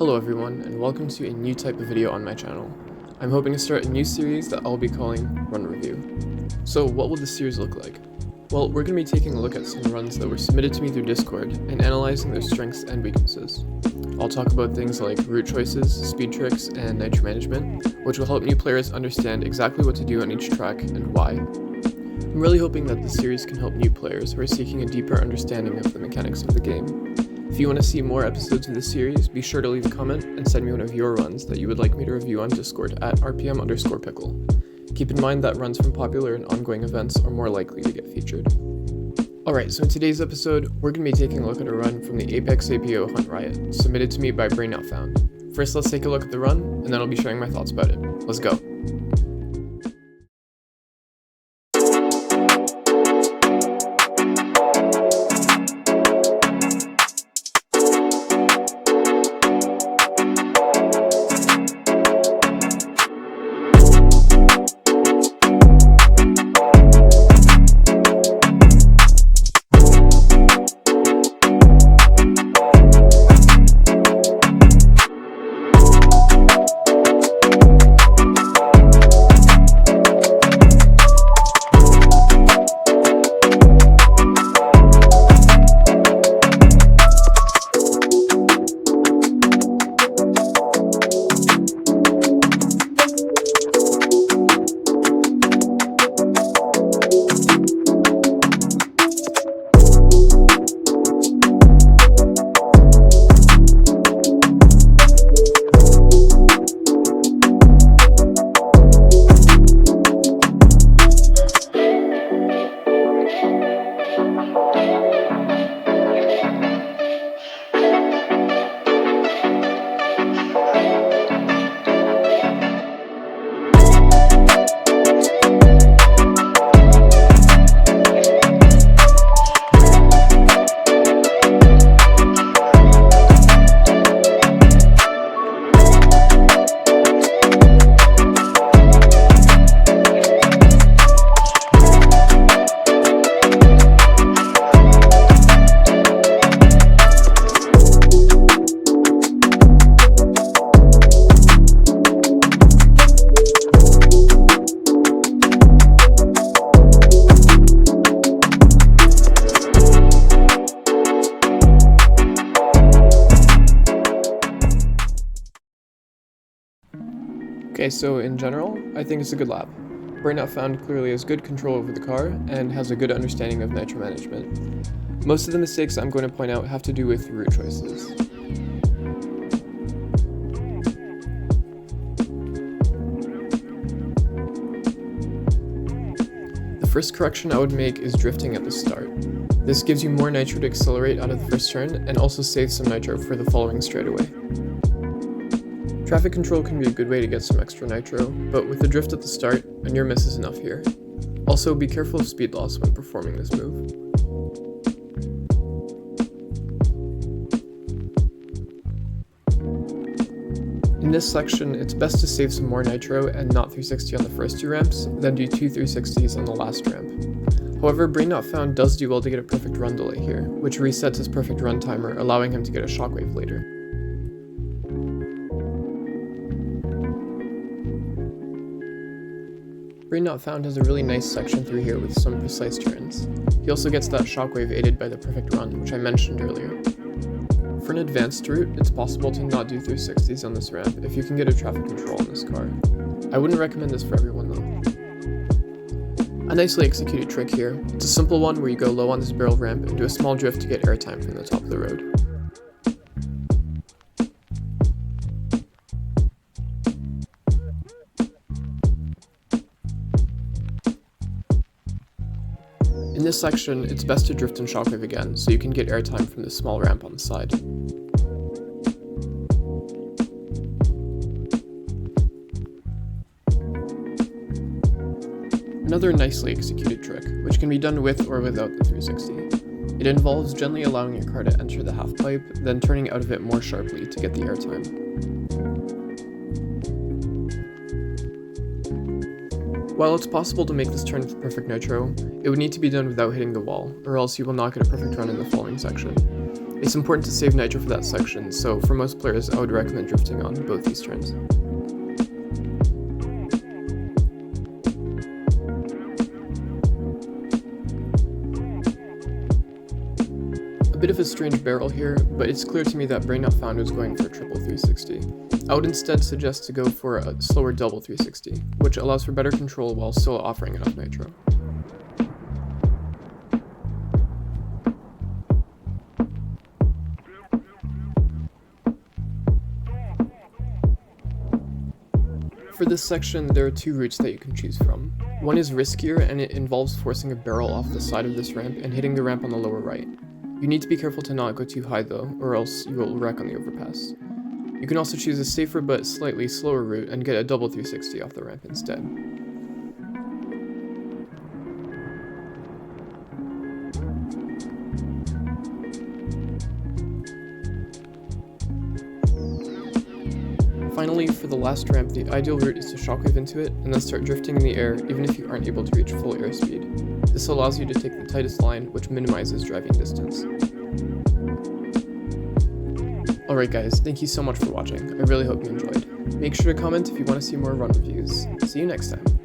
Hello everyone, and welcome to a new type of video on my channel. I'm hoping to start a new series that I'll be calling Run Review. So what will this series look like? Well, we're going to be taking a look at some runs that were submitted to me through Discord and analyzing their strengths and weaknesses. I'll talk about things like route choices, speed tricks, and nitro management, which will help new players understand exactly what to do on each track and why. I'm really hoping that this series can help new players who are seeking a deeper understanding of the mechanics of the game. If you want to see more episodes of this series, be sure to leave a comment and send me one of your runs that you would like me to review on Discord at rpm_pickle. Keep in mind that runs from popular and ongoing events are more likely to get featured. Alright, so in today's episode, we're going to be taking a look at a run from the AP-0 Hunt Riot, submitted to me by Brain Not Found. First, let's take a look at the run, and then I'll be sharing my thoughts about it. Let's go! Okay, so in general, I think it's a good lap. Brain Not Found clearly has good control over the car and has a good understanding of nitro management. Most of the mistakes I'm going to point out have to do with route choices. The first correction I would make is drifting at the start. This gives you more nitro to accelerate out of the first turn and also saves some nitro for the following straightaway. Traffic control can be a good way to get some extra nitro, but with the drift at the start, a near miss is enough here. Also, be careful of speed loss when performing this move. In this section, it's best to save some more nitro and not 360 on the first two ramps, then do two 360s on the last ramp. However, Brain Not Found does do well to get a perfect run delay here, which resets his perfect run timer, allowing him to get a shockwave later. Brain Not Found has a really nice section through here with some precise turns. He also gets that shockwave aided by the perfect run, which I mentioned earlier. For an advanced route, it's possible to not do 360s on this ramp if you can get a traffic control on this car. I wouldn't recommend this for everyone though. A nicely executed trick here. It's a simple one where you go low on this barrel ramp and do a small drift to get airtime from the top of the road. In this section, it's best to drift and shockwave again, so you can get airtime from this small ramp on the side. Another nicely executed trick, which can be done with or without the 360. It involves gently allowing your car to enter the half pipe, then turning out of it more sharply to get the airtime. While it's possible to make this turn with perfect nitro, it would need to be done without hitting the wall, or else you will not get a perfect run in the following section. It's important to save nitro for that section, so for most players I would recommend drifting on both these turns. A bit of a strange barrel here, but it's clear to me that Brain Not Found was going for a triple 360. I would instead suggest to go for a slower double 360, which allows for better control while still offering enough nitro. For this section, there are two routes that you can choose from. One is riskier, and it involves forcing a barrel off the side of this ramp and hitting the ramp on the lower right. You need to be careful to not go too high though, or else you will wreck on the overpass. You can also choose a safer but slightly slower route and get a double 360 off the ramp instead. Finally, for the last ramp, the ideal route is to shockwave into it and then start drifting in the air even if you aren't able to reach full airspeed. This allows you to take the tightest line, which minimizes driving distance. Alright guys, thank you so much for watching. I really hope you enjoyed. Make sure to comment if you want to see more run reviews. See you next time.